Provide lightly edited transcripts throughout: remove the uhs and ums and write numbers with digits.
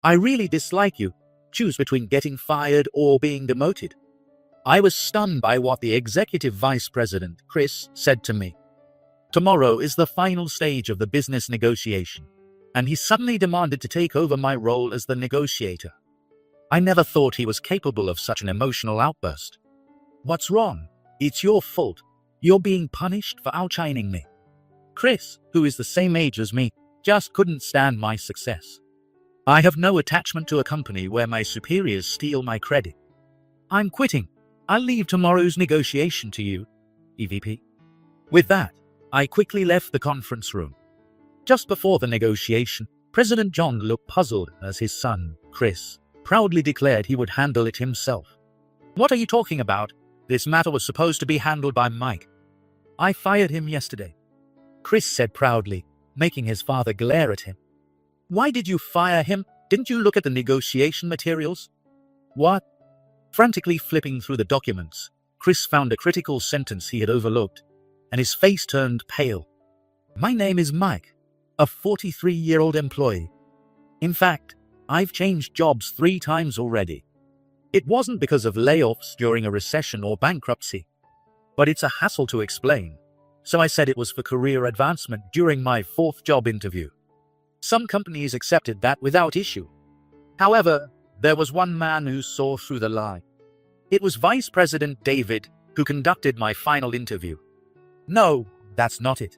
I really dislike you. Choose between getting fired or being demoted." I was stunned by what the executive vice president, Chris, said to me. Tomorrow is the final stage of the business negotiation, and he suddenly demanded to take over my role as the negotiator. I never thought he was capable of such an emotional outburst. "What's wrong? It's your fault. You're being punished for outshining me." Chris, who is the same age as me, just couldn't stand my success. I have no attachment to a company where my superiors steal my credit. "I'm quitting. I'll leave tomorrow's negotiation to you, EVP." With that, I quickly left the conference room. Just before the negotiation, President John looked puzzled as his son, Chris, proudly declared he would handle it himself. "What are you talking about? This matter was supposed to be handled by Mike. I fired him yesterday," Chris said proudly, making his father glare at him. "Why did you fire him? Didn't you look at the negotiation materials?" "What?" Frantically flipping through the documents, Chris found a critical sentence he had overlooked, and his face turned pale. "My name is Mike, a 43-year-old employee. In fact, I've changed jobs 3 times already. It wasn't because of layoffs during a recession or bankruptcy, but it's a hassle to explain, so I said it was for career advancement during my 4th job interview. Some companies accepted that without issue. However, there was one man who saw through the lie. It was Vice President David who conducted my final interview. No, that's not it.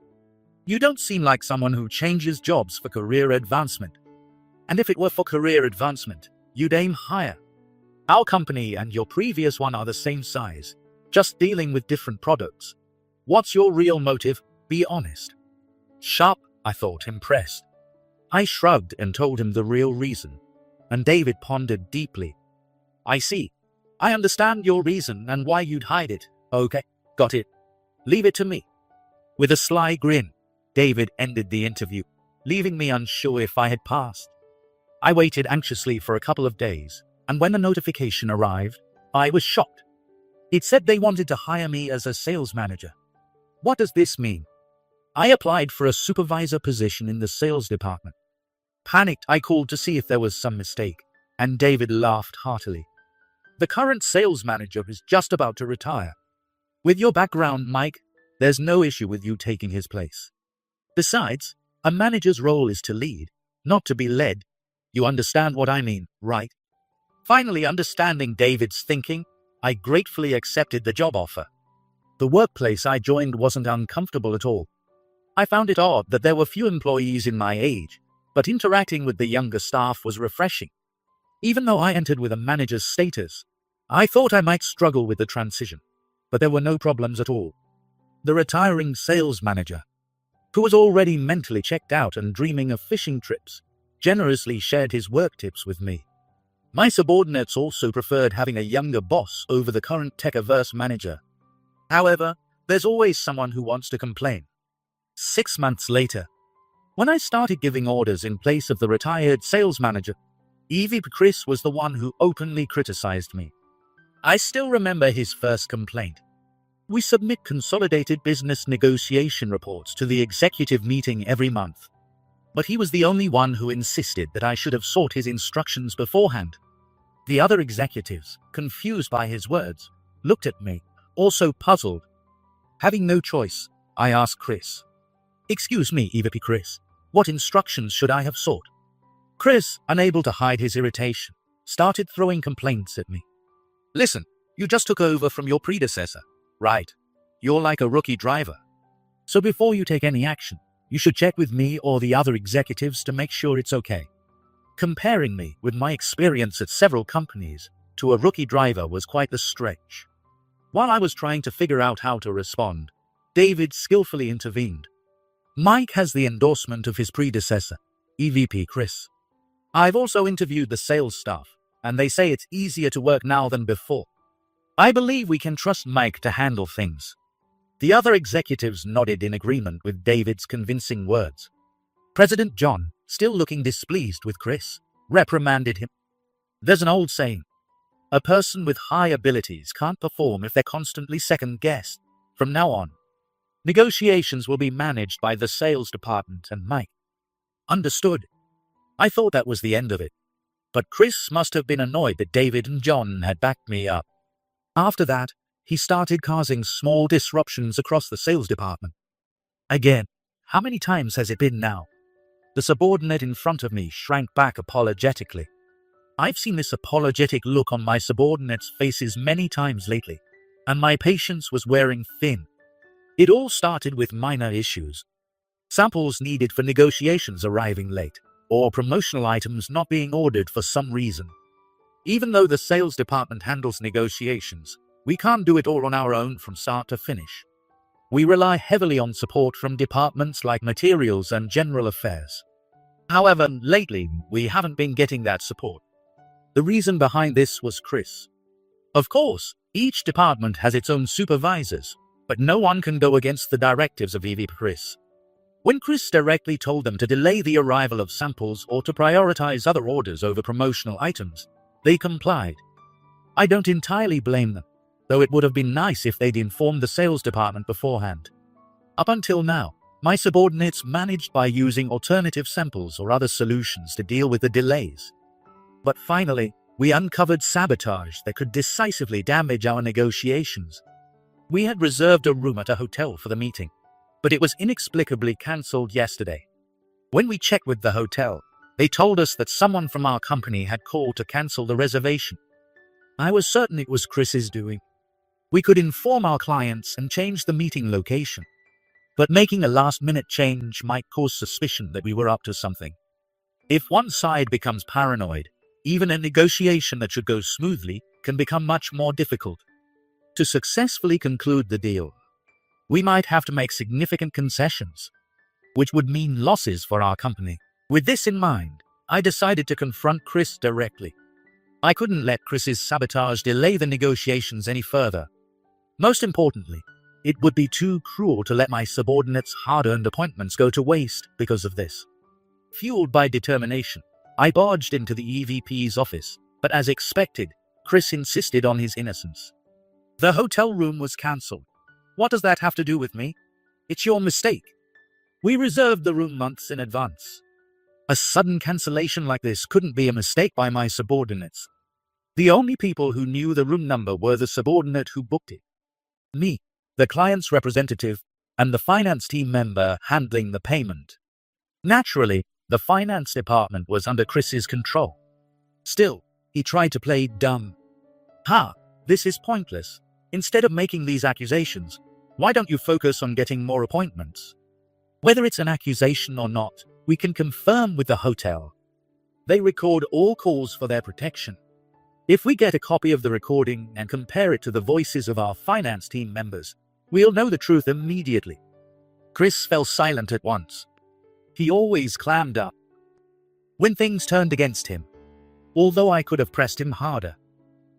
You don't seem like someone who changes jobs for career advancement. And if it were for career advancement, you'd aim higher. Our company and your previous one are the same size, just dealing with different products. What's your real motive? Be honest." Sharp, I thought, impressed. I shrugged and told him the real reason, and David pondered deeply. "I see. I understand your reason and why you'd hide it. Okay, got it. Leave it to me." With a sly grin, David ended the interview, leaving me unsure if I had passed. I waited anxiously for a couple of days, and when the notification arrived, I was shocked. It said they wanted to hire me as a sales manager. What does this mean? I applied for a supervisor position in the sales department. Panicked, I called to see if there was some mistake, and David laughed heartily. "The current sales manager is just about to retire. With your background, Mike, there's no issue with you taking his place. Besides, a manager's role is to lead, not to be led. You understand what I mean, right?" Finally understanding David's thinking, I gratefully accepted the job offer. The workplace I joined wasn't uncomfortable at all. I found it odd that there were few employees in my age, but interacting with the younger staff was refreshing. Even though I entered with a manager's status, I thought I might struggle with the transition, but there were no problems at all. The retiring sales manager, who was already mentally checked out and dreaming of fishing trips, generously shared his work tips with me. My subordinates also preferred having a younger boss over the current tech-averse manager. However, there's always someone who wants to complain. 6 months later, when I started giving orders in place of the retired sales manager, EVP Chris was the one who openly criticized me. I still remember his first complaint. "We submit consolidated business negotiation reports to the executive meeting every month." But he was the only one who insisted that I should have sought his instructions beforehand. The other executives, confused by his words, looked at me, also puzzled. Having no choice, I asked Chris, "Excuse me, EVP Chris, what instructions should I have sought?" Chris, unable to hide his irritation, started throwing complaints at me. "Listen, you just took over from your predecessor, right? You're like a rookie driver. So before you take any action, you should check with me or the other executives to make sure it's okay." Comparing me with my experience at several companies to a rookie driver was quite the stretch. While I was trying to figure out how to respond, David skillfully intervened. "Mike has the endorsement of his predecessor, EVP Chris. I've also interviewed the sales staff, and they say it's easier to work now than before. I believe we can trust Mike to handle things." The other executives nodded in agreement with David's convincing words. President John, still looking displeased with Chris, reprimanded him. "There's an old saying, a person with high abilities can't perform if they're constantly second-guessed. From now on, negotiations will be managed by the sales department and Mike." Understood. I thought that was the end of it. But Chris must have been annoyed that David and John had backed me up. After that, he started causing small disruptions across the sales department. Again, how many times has it been now? The subordinate in front of me shrank back apologetically. I've seen this apologetic look on my subordinates' faces many times lately, and my patience was wearing thin. It all started with minor issues. Samples needed for negotiations arriving late, or promotional items not being ordered for some reason. Even though the sales department handles negotiations, we can't do it all on our own from start to finish. We rely heavily on support from departments like materials and general affairs. However, lately, we haven't been getting that support. The reason behind this was Chris. Of course, each department has its own supervisors, but no one can go against the directives of EVP Chris. When Chris directly told them to delay the arrival of samples or to prioritize other orders over promotional items, they complied. I don't entirely blame them, though it would have been nice if they'd informed the sales department beforehand. Up until now, my subordinates managed by using alternative samples or other solutions to deal with the delays. But finally, we uncovered sabotage that could decisively damage our negotiations. We had reserved a room at a hotel for the meeting, but it was inexplicably cancelled yesterday. When we checked with the hotel, they told us that someone from our company had called to cancel the reservation. I was certain it was Chris's doing. We could inform our clients and change the meeting location, but making a last-minute change might cause suspicion that we were up to something. If one side becomes paranoid, even a negotiation that should go smoothly can become much more difficult. To successfully conclude the deal, we might have to make significant concessions, which would mean losses for our company. With this in mind, I decided to confront Chris directly. I couldn't let Chris's sabotage delay the negotiations any further. Most importantly, it would be too cruel to let my subordinates' hard-earned appointments go to waste because of this. Fueled by determination, I barged into the EVP's office, but as expected, Chris insisted on his innocence. The hotel room was cancelled. What does that have to do with me? It's your mistake. We reserved the room months in advance. A sudden cancellation like this couldn't be a mistake by my subordinates. The only people who knew the room number were the subordinate who booked it, me, the client's representative, and the finance team member handling the payment. Naturally, the finance department was under Chris's control. Still, he tried to play dumb. This is pointless. Instead of making these accusations, why don't you focus on getting more appointments? Whether it's an accusation or not, we can confirm with the hotel. They record all calls for their protection. If we get a copy of the recording and compare it to the voices of our finance team members, we'll know the truth immediately. Chris fell silent at once. He always clammed up when things turned against him. Although I could have pressed him harder,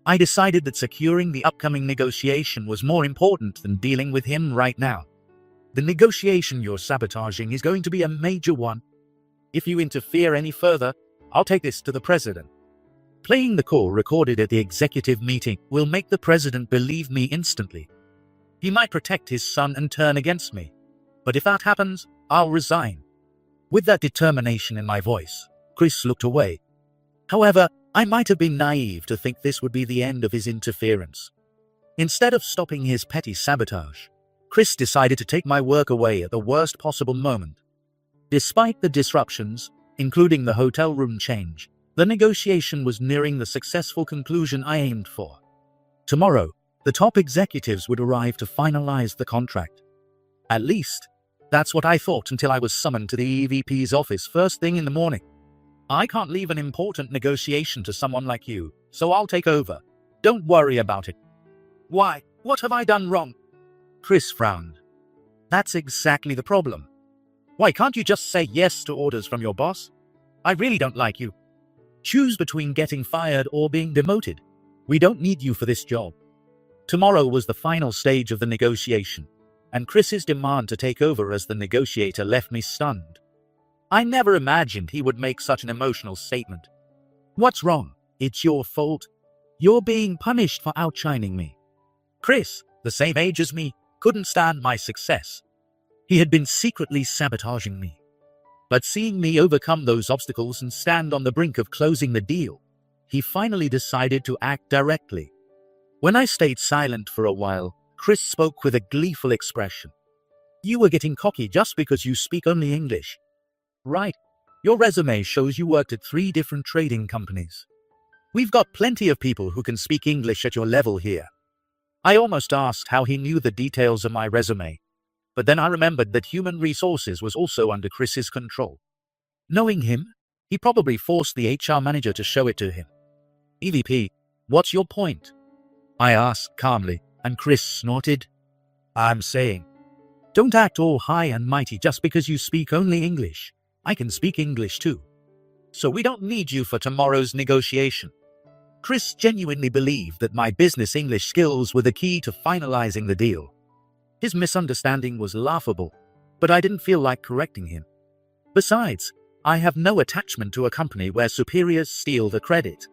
I decided that securing the upcoming negotiation was more important than dealing with him right now. The negotiation you're sabotaging is going to be a major one. If you interfere any further, I'll take this to the president. Playing the call recorded at the executive meeting will make the president believe me instantly. He might protect his son and turn against me, but if that happens, I'll resign. With that determination in my voice, Chris looked away. However, I might have been naive to think this would be the end of his interference. Instead of stopping his petty sabotage, Chris decided to take my work away at the worst possible moment. Despite the disruptions, including the hotel room change, the negotiation was nearing the successful conclusion I aimed for. Tomorrow, the top executives would arrive to finalize the contract. At least, that's what I thought until I was summoned to the EVP's office first thing in the morning. I can't leave an important negotiation to someone like you, so I'll take over. Don't worry about it. Why? What have I done wrong? Chris frowned. That's exactly the problem. Why can't you just say yes to orders from your boss? I really don't like you. Choose between getting fired or being demoted. We don't need you for this job. Tomorrow was the final stage of the negotiation, and Chris's demand to take over as the negotiator left me stunned. I never imagined he would make such an emotional statement. What's wrong? It's your fault. You're being punished for outshining me. Chris, the same age as me, couldn't stand my success. He had been secretly sabotaging me. But seeing me overcome those obstacles and stand on the brink of closing the deal, he finally decided to act directly. When I stayed silent for a while, Chris spoke with a gleeful expression. "You were getting cocky just because you speak only English. Right? Your resume shows you worked at 3 different trading companies. We've got plenty of people who can speak English at your level here." I almost asked how he knew the details of my resume, but then I remembered that human resources was also under Chris's control. Knowing him, he probably forced the HR manager to show it to him. "EVP, what's your point?" I asked calmly, and Chris snorted. "I'm saying, don't act all high and mighty just because you speak only English. I can speak English too. So we don't need you for tomorrow's negotiation." Chris genuinely believed that my business English skills were the key to finalizing the deal. His misunderstanding was laughable, but I didn't feel like correcting him. Besides, I have no attachment to a company where superiors steal the credit.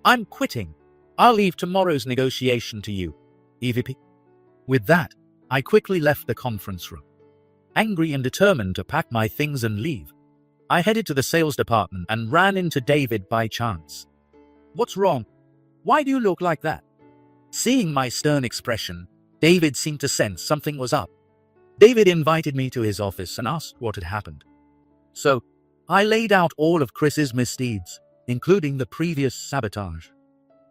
"I'm quitting. I'll leave tomorrow's negotiation to you, EVP." With that, I quickly left the conference room. Angry and determined to pack my things and leave, I headed to the sales department and ran into David by chance. "What's wrong? Why do you look like that?" Seeing my stern expression, David seemed to sense something was up. David invited me to his office and asked what had happened. So, I laid out all of Chris's misdeeds, including the previous sabotage.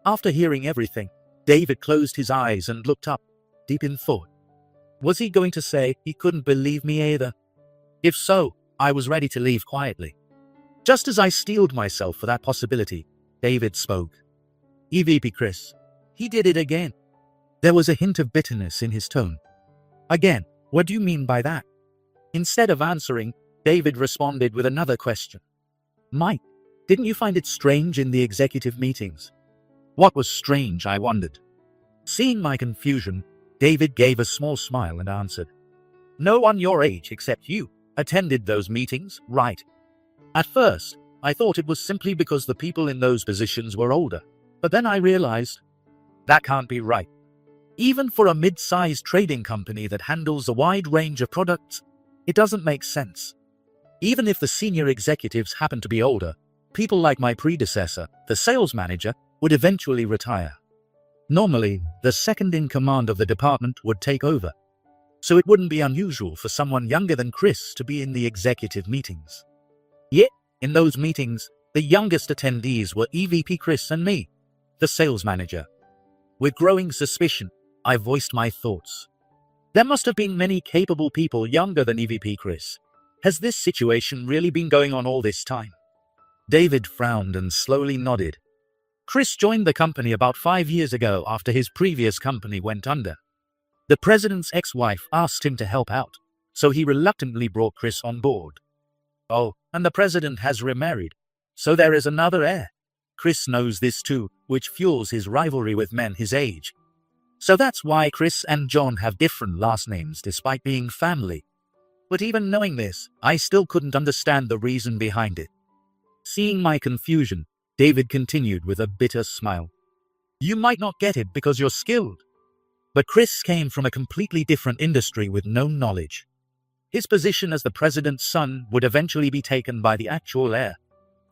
After hearing everything, David closed his eyes and looked up, deep in thought. Was he going to say he couldn't believe me either? If so, I was ready to leave quietly. Just as I steeled myself for that possibility, David spoke. "EVP Chris, he did it again." There was a hint of bitterness in his tone. "Again, what do you mean by that?" Instead of answering, David responded with another question. "Mike, didn't you find it strange in the executive meetings?" What was strange, I wondered. Seeing my confusion, David gave a small smile and answered, "No one your age except you attended those meetings, right?" At first, I thought it was simply because the people in those positions were older, but then I realized that can't be right. Even for a mid-sized trading company that handles a wide range of products, it doesn't make sense. Even if the senior executives happen to be older, people like my predecessor, the sales manager, would eventually retire. Normally, the second in command of the department would take over, so it wouldn't be unusual for someone younger than Chris to be in the executive meetings. Yet, in those meetings, the youngest attendees were EVP Chris and me, the sales manager. With growing suspicion, I voiced my thoughts. There must have been many capable people younger than EVP Chris. Has this situation really been going on all this time? David frowned and slowly nodded. Chris joined the company about 5 years ago after his previous company went under. The president's ex-wife asked him to help out, so he reluctantly brought Chris on board. Oh, and the president has remarried, so there is another heir. Chris knows this too, which fuels his rivalry with men his age. So that's why Chris and John have different last names despite being family. But even knowing this, I still couldn't understand the reason behind it. Seeing my confusion, David continued with a bitter smile. "You might not get it because you're skilled. But Chris came from a completely different industry with no knowledge. His position as the president's son would eventually be taken by the actual heir.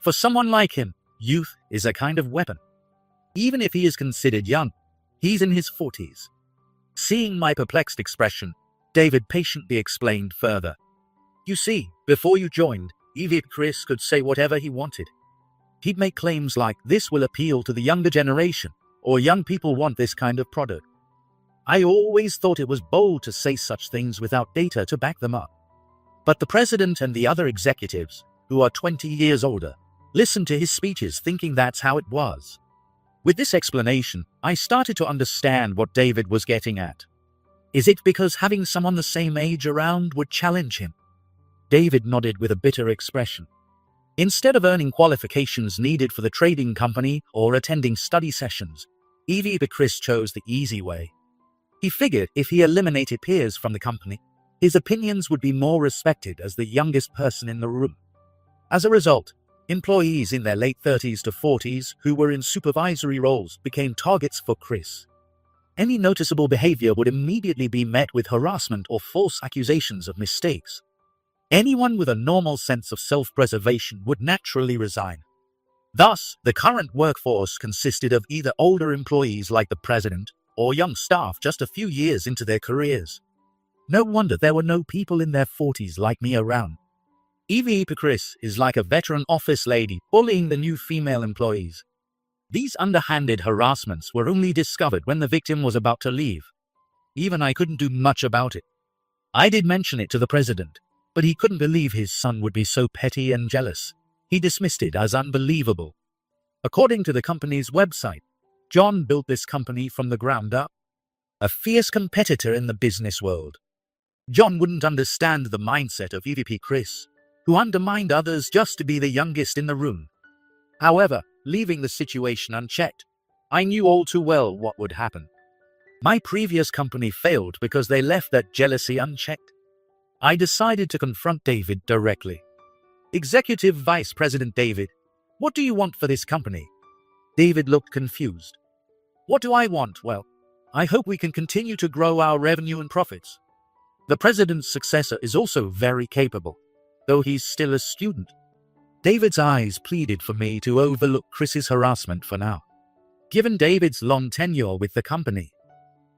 For someone like him, youth is a kind of weapon. Even if he is considered young, he's in his 40s. Seeing my perplexed expression, David patiently explained further. "You see, before you joined, EVP Chris could say whatever he wanted. He'd make claims like this will appeal to the younger generation, or young people want this kind of product. I always thought it was bold to say such things without data to back them up. But the president and the other executives, who are 20 years older, listened to his speeches thinking that's how it was." With this explanation, I started to understand what David was getting at. Is it because having someone the same age around would challenge him? David nodded with a bitter expression. Instead of earning qualifications needed for the trading company or attending study sessions, EVP Chris chose the easy way. He figured if he eliminated peers from the company, his opinions would be more respected as the youngest person in the room. As a result, employees in their late 30s to 40s who were in supervisory roles became targets for Chris. Any noticeable behavior would immediately be met with harassment or false accusations of mistakes. Anyone with a normal sense of self-preservation would naturally resign. Thus, the current workforce consisted of either older employees like the president or young staff just a few years into their careers. No wonder there were no people in their 40s like me around. EVP Chris is like a veteran office lady bullying the new female employees. These underhanded harassments were only discovered when the victim was about to leave. Even I couldn't do much about it. I did mention it to the president, but he couldn't believe his son would be so petty and jealous. He dismissed it as unbelievable. According to the company's website, John built this company from the ground up. A fierce competitor in the business world. John wouldn't understand the mindset of EVP Chris, who undermined others just to be the youngest in the room. However, leaving the situation unchecked, I knew all too well what would happen. My previous company failed because they left that jealousy unchecked. I decided to confront David directly. Executive Vice President David, what do you want for this company? David looked confused. What do I want? Well, I hope we can continue to grow our revenue and profits. The president's successor is also very capable, though he's still a student. David's eyes pleaded for me to overlook Chris's harassment for now. Given David's long tenure with the company,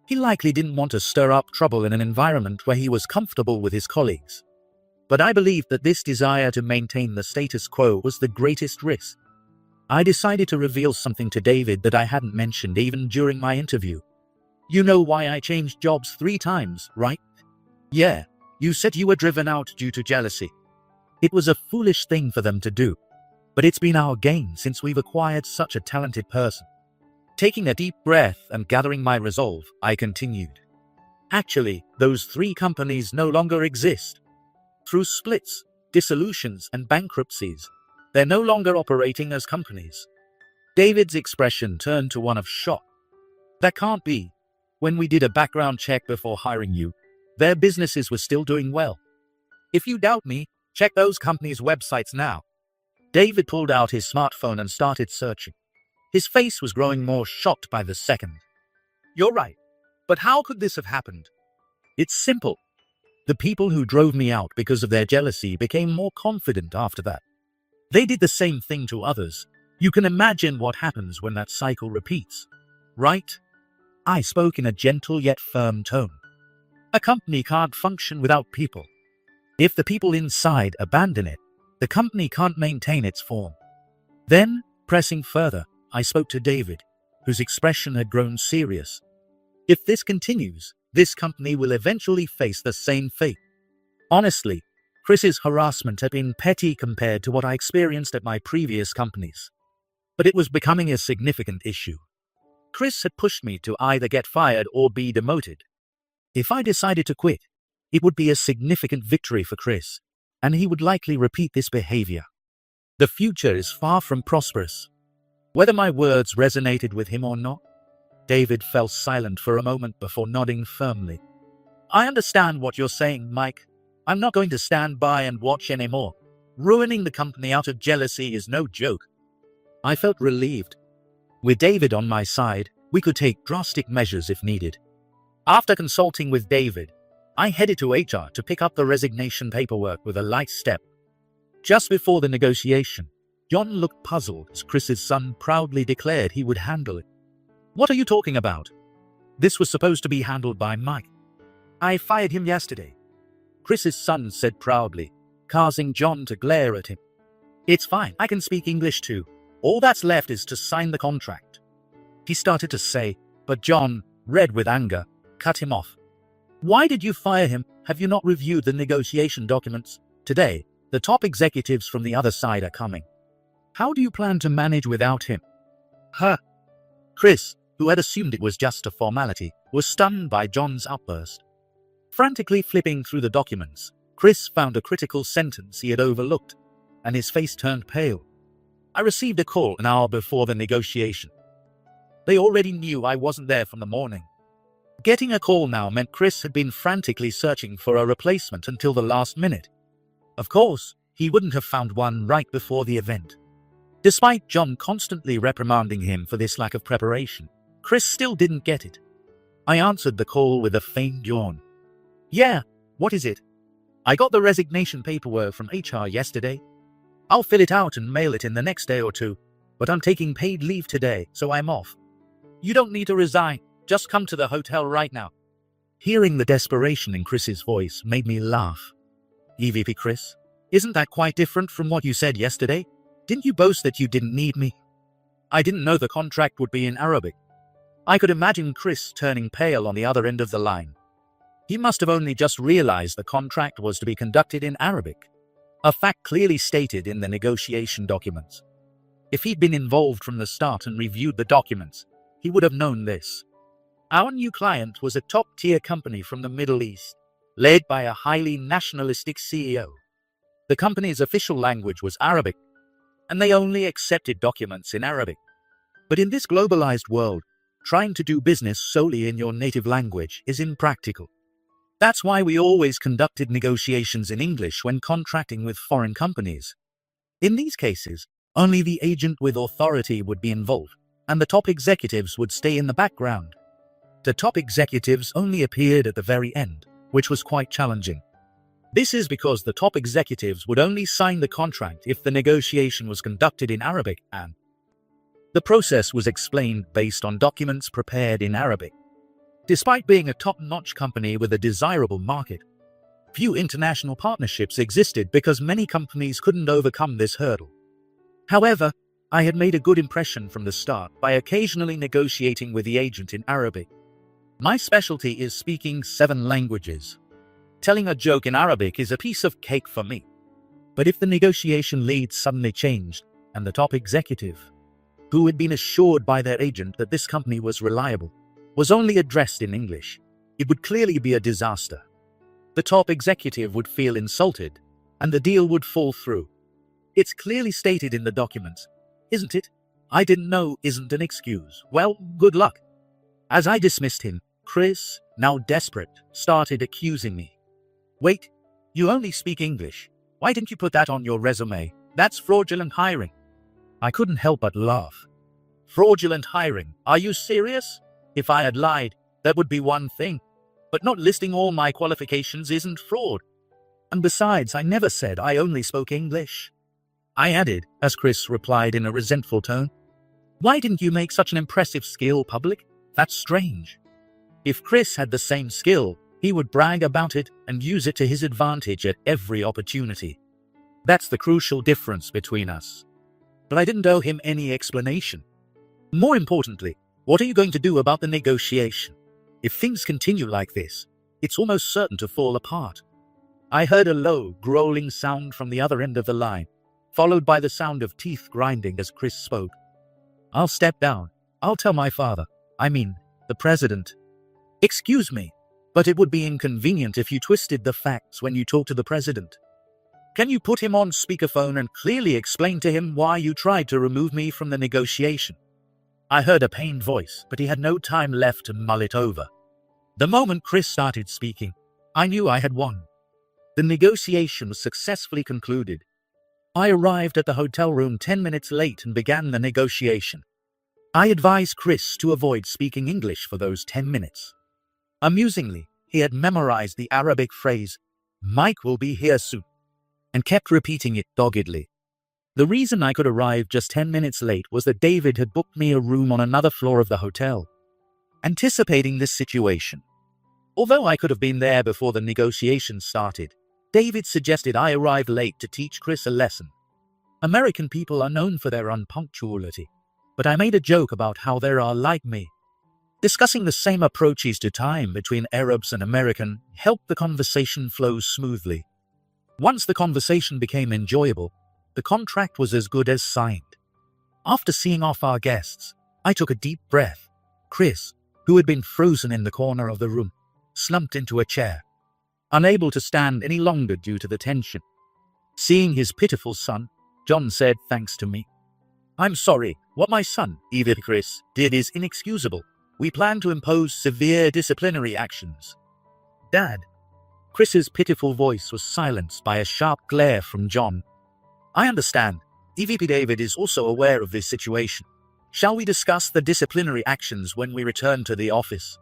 he likely didn't want to stir up trouble in an environment where he was comfortable with his colleagues. But I believed that this desire to maintain the status quo was the greatest risk. I decided to reveal something to David that I hadn't mentioned even during my interview. You know why I changed jobs 3 times, right? Yeah, you said you were driven out due to jealousy. It was a foolish thing for them to do, but it's been our gain since we've acquired such a talented person. Taking a deep breath and gathering my resolve, I continued. Actually, those 3 companies no longer exist. Through splits, dissolutions, and bankruptcies, they're no longer operating as companies. David's expression turned to one of shock. That can't be. When we did a background check before hiring you, their businesses were still doing well. If you doubt me, check those companies' websites now. David pulled out his smartphone and started searching. His face was growing more shocked by the second. You're right, but how could this have happened? It's simple. The people who drove me out because of their jealousy became more confident after that. They did the same thing to others. You can imagine what happens when that cycle repeats, right? I spoke in a gentle yet firm tone. A company can't function without people. If the people inside abandon it, the company can't maintain its form. Then, pressing further, I spoke to David, whose expression had grown serious. If this continues, this company will eventually face the same fate. Honestly, Chris's harassment had been petty compared to what I experienced at my previous companies. But it was becoming a significant issue. Chris had pushed me to either get fired or be demoted. If I decided to quit, it would be a significant victory for Chris, and he would likely repeat this behavior. The future is far from prosperous. Whether my words resonated with him or not, David fell silent for a moment before nodding firmly. I understand what you're saying, Mike. I'm not going to stand by and watch anymore. Ruining the company out of jealousy is no joke. I felt relieved. With David on my side, we could take drastic measures if needed. After consulting with David, I headed to HR to pick up the resignation paperwork with a light step. Just before the negotiation, John looked puzzled as Chris's son proudly declared he would handle it. What are you talking about? This was supposed to be handled by Mike. I fired him yesterday, Chris's son said proudly, causing John to glare at him. It's fine, I can speak English too. All that's left is to sign the contract. He started to say, but John, red with anger, cut him off. Why did you fire him? Have you not reviewed the negotiation documents? Today, the top executives from the other side are coming. How do you plan to manage without him? Chris, who had assumed it was just a formality, was stunned by John's outburst. Frantically flipping through the documents, Chris found a critical sentence he had overlooked, and his face turned pale. I received a call an hour before the negotiation. They already knew I wasn't there from the morning. Getting a call now meant Chris had been frantically searching for a replacement until the last minute. Of course, he wouldn't have found one right before the event. Despite John constantly reprimanding him for this lack of preparation, Chris still didn't get it. I answered the call with a faint yawn. Yeah, what is it? I got the resignation paperwork from HR yesterday. I'll fill it out and mail it in the next day or two, but I'm taking paid leave today, so I'm off. You don't need to resign. Just come to the hotel right now. Hearing the desperation in Chris's voice made me laugh. EVP Chris, isn't that quite different from what you said yesterday? Didn't you boast that you didn't need me? I didn't know the contract would be in Arabic. I could imagine Chris turning pale on the other end of the line. He must have only just realized the contract was to be conducted in Arabic, a fact clearly stated in the negotiation documents. If he'd been involved from the start and reviewed the documents, he would have known this. Our new client was a top-tier company from the Middle East, led by a highly nationalistic CEO. The company's official language was Arabic, and they only accepted documents in Arabic. But in this globalized world, trying to do business solely in your native language is impractical. That's why we always conducted negotiations in English when contracting with foreign companies. In these cases, only the agent with authority would be involved, and the top executives would stay in the background. The top executives only appeared at the very end, which was quite challenging. This is because the top executives would only sign the contract if the negotiation was conducted in Arabic, and the process was explained based on documents prepared in Arabic. Despite being a top-notch company with a desirable market, few international partnerships existed because many companies couldn't overcome this hurdle. However, I had made a good impression from the start by occasionally negotiating with the agent in Arabic. My specialty is speaking 7 languages. Telling a joke in Arabic is a piece of cake for me. But if the negotiation lead suddenly changed, and the top executive, who had been assured by their agent that this company was reliable, was only addressed in English, it would clearly be a disaster. The top executive would feel insulted, and the deal would fall through. It's clearly stated in the documents, isn't it? I didn't know isn't an excuse. Well, good luck. As I dismissed him, Chris, now desperate, started accusing me. Wait, you only speak English. Why didn't you put that on your resume? That's fraudulent hiring. I couldn't help but laugh. Fraudulent hiring? Are you serious? If I had lied, that would be one thing. But not listing all my qualifications isn't fraud. And besides, I never said I only spoke English. I added, as Chris replied in a resentful tone. Why didn't you make such an impressive skill public? That's strange. If Chris had the same skill, he would brag about it and use it to his advantage at every opportunity. That's the crucial difference between us. But I didn't owe him any explanation. More importantly, what are you going to do about the negotiation? If things continue like this, it's almost certain to fall apart. I heard a low, growling sound from the other end of the line, followed by the sound of teeth grinding as Chris spoke. I'll step down. I'll tell my father. The president. Excuse me, but it would be inconvenient if you twisted the facts when you talk to the president. Can you put him on speakerphone and clearly explain to him why you tried to remove me from the negotiation? I heard a pained voice, but he had no time left to mull it over. The moment Chris started speaking, I knew I had won. The negotiation was successfully concluded. I arrived at the hotel room 10 minutes late and began the negotiation. I advised Chris to avoid speaking English for those 10 minutes. Amusingly, he had memorized the Arabic phrase, "Mike will be here soon," and kept repeating it doggedly. The reason I could arrive just 10 minutes late was that David had booked me a room on another floor of the hotel. Anticipating this situation, although I could have been there before the negotiations started, David suggested I arrive late to teach Chris a lesson. American people are known for their unpunctuality, but I made a joke about how they are like me. Discussing the same approaches to time between Arabs and American helped the conversation flow smoothly. Once the conversation became enjoyable, the contract was as good as signed. After seeing off our guests, I took a deep breath. Chris, who had been frozen in the corner of the room, slumped into a chair, unable to stand any longer due to the tension. Seeing his pitiful son, John said thanks to me. I'm sorry, what my son, even Chris, did is inexcusable. We plan to impose severe disciplinary actions. Dad. Chris's pitiful voice was silenced by a sharp glare from John. I understand. EVP David is also aware of this situation. Shall we discuss the disciplinary actions when we return to the office?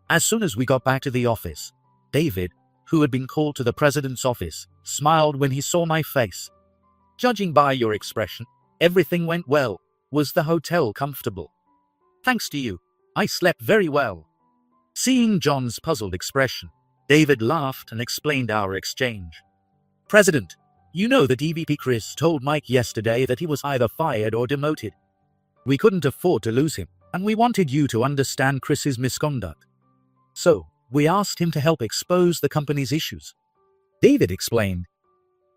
As soon as we got back to the office, David, who had been called to the president's office, smiled when he saw my face. "Judging by your expression, everything went well. Was the hotel comfortable?" "Thanks to you, I slept very well." Seeing John's puzzled expression, David laughed and explained our exchange. "President, you know that EVP Chris told Mike yesterday that he was either fired or demoted. We couldn't afford to lose him, and we wanted you to understand Chris's misconduct. So, we asked him to help expose the company's issues." David explained.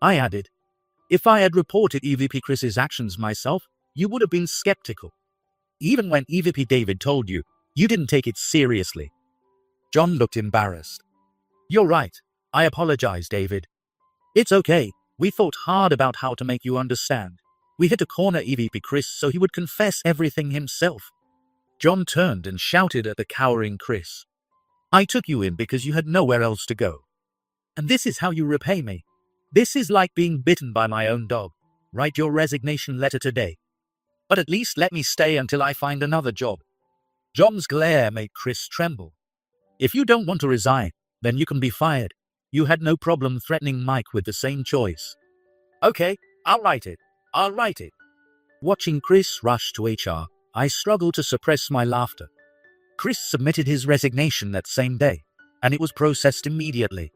I added, "If I had reported EVP Chris's actions myself, you would have been skeptical. Even when EVP David told you, you didn't take it seriously." John looked embarrassed. "You're right. I apologize, David. It's okay. We thought hard about how to make you understand. We had to corner EVP Chris so he would confess everything himself." John turned and shouted at the cowering Chris. "I took you in because you had nowhere else to go. And this is how you repay me. This is like being bitten by my own dog. Write your resignation letter today. But at least let me stay until I find another job." John's glare made Chris tremble. "If you don't want to resign, then you can be fired. You had no problem threatening Mike with the same choice." "Okay, I'll write it. I'll write it." Watching Chris rush to HR, I struggled to suppress my laughter. Chris submitted his resignation that same day, and it was processed immediately.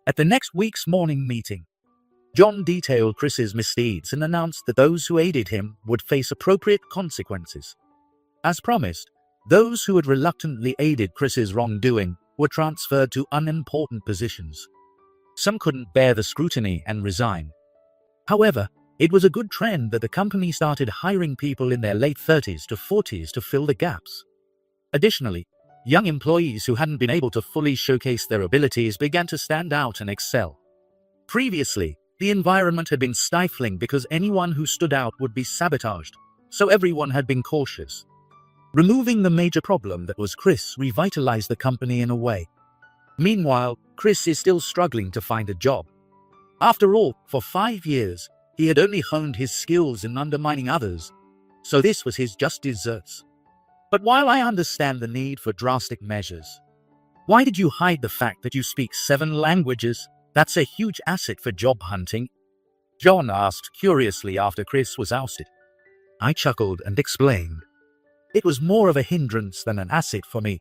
At the next week's morning meeting, John detailed Chris's misdeeds and announced that those who aided him would face appropriate consequences. As promised, those who had reluctantly aided Chris's wrongdoing were transferred to unimportant positions. Some couldn't bear the scrutiny and resigned. However, it was a good trend that the company started hiring people in their late 30s to 40s to fill the gaps. Additionally, young employees who hadn't been able to fully showcase their abilities began to stand out and excel. Previously, the environment had been stifling because anyone who stood out would be sabotaged, so everyone had been cautious. Removing the major problem that was Chris revitalized the company in a way. Meanwhile, Chris is still struggling to find a job. After all, for 5 years, he had only honed his skills in undermining others, so this was his just desserts. But while I understand the need for drastic measures, why did you hide the fact that you speak 7 languages? That's a huge asset for job hunting. John asked curiously after Chris was ousted. I chuckled and explained. It was more of a hindrance than an asset for me.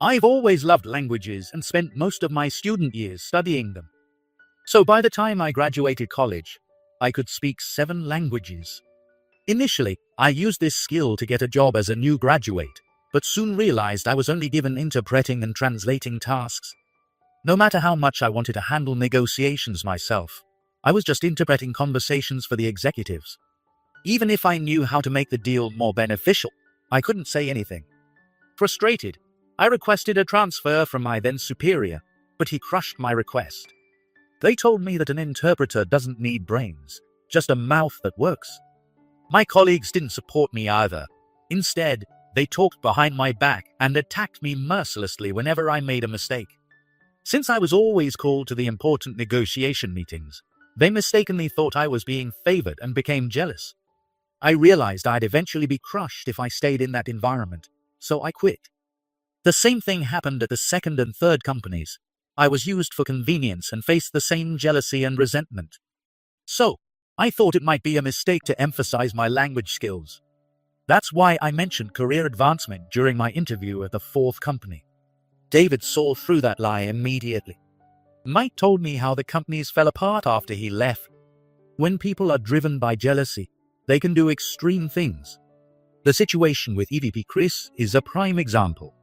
I've always loved languages and spent most of my student years studying them. So by the time I graduated college, I could speak 7 languages. Initially, I used this skill to get a job as a new graduate, but soon realized I was only given interpreting and translating tasks. No matter how much I wanted to handle negotiations myself, I was just interpreting conversations for the executives. Even if I knew how to make the deal more beneficial, I couldn't say anything. Frustrated, I requested a transfer from my then superior, but he crushed my request. They told me that an interpreter doesn't need brains, just a mouth that works. My colleagues didn't support me either. Instead, they talked behind my back and attacked me mercilessly whenever I made a mistake. Since I was always called to the important negotiation meetings, they mistakenly thought I was being favored and became jealous. I realized I'd eventually be crushed if I stayed in that environment, so I quit. The same thing happened at the second and third companies. I was used for convenience and faced the same jealousy and resentment. So, I thought it might be a mistake to emphasize my language skills. That's why I mentioned career advancement during my interview at the 4th company. David saw through that lie immediately. Mike told me how the companies fell apart after he left. When people are driven by jealousy, they can do extreme things. The situation with EVP Chris is a prime example.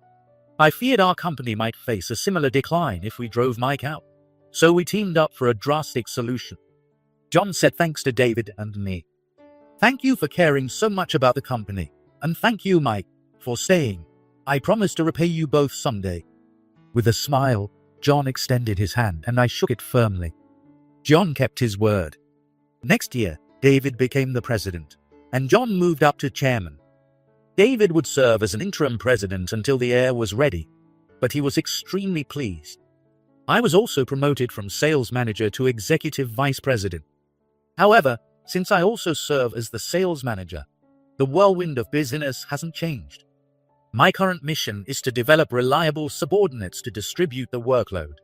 I feared our company might face a similar decline if we drove Mike out, so we teamed up for a drastic solution. John said thanks to David and me. Thank you for caring so much about the company, and thank you, Mike, for staying. I promise to repay you both someday. With a smile, John extended his hand and I shook it firmly. John kept his word. Next year, David became the president, and John moved up to chairman. David would serve as an interim president until the heir was ready, but he was extremely pleased. I was also promoted from sales manager to executive vice president. However, since I also serve as the sales manager, the whirlwind of business hasn't changed. My current mission is to develop reliable subordinates to distribute the workload.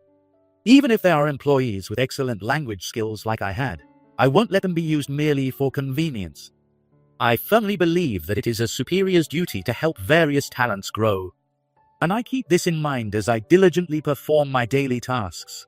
Even if they are employees with excellent language skills like I had, I won't let them be used merely for convenience. I firmly believe that it is a superior's duty to help various talents grow, and I keep this in mind as I diligently perform my daily tasks.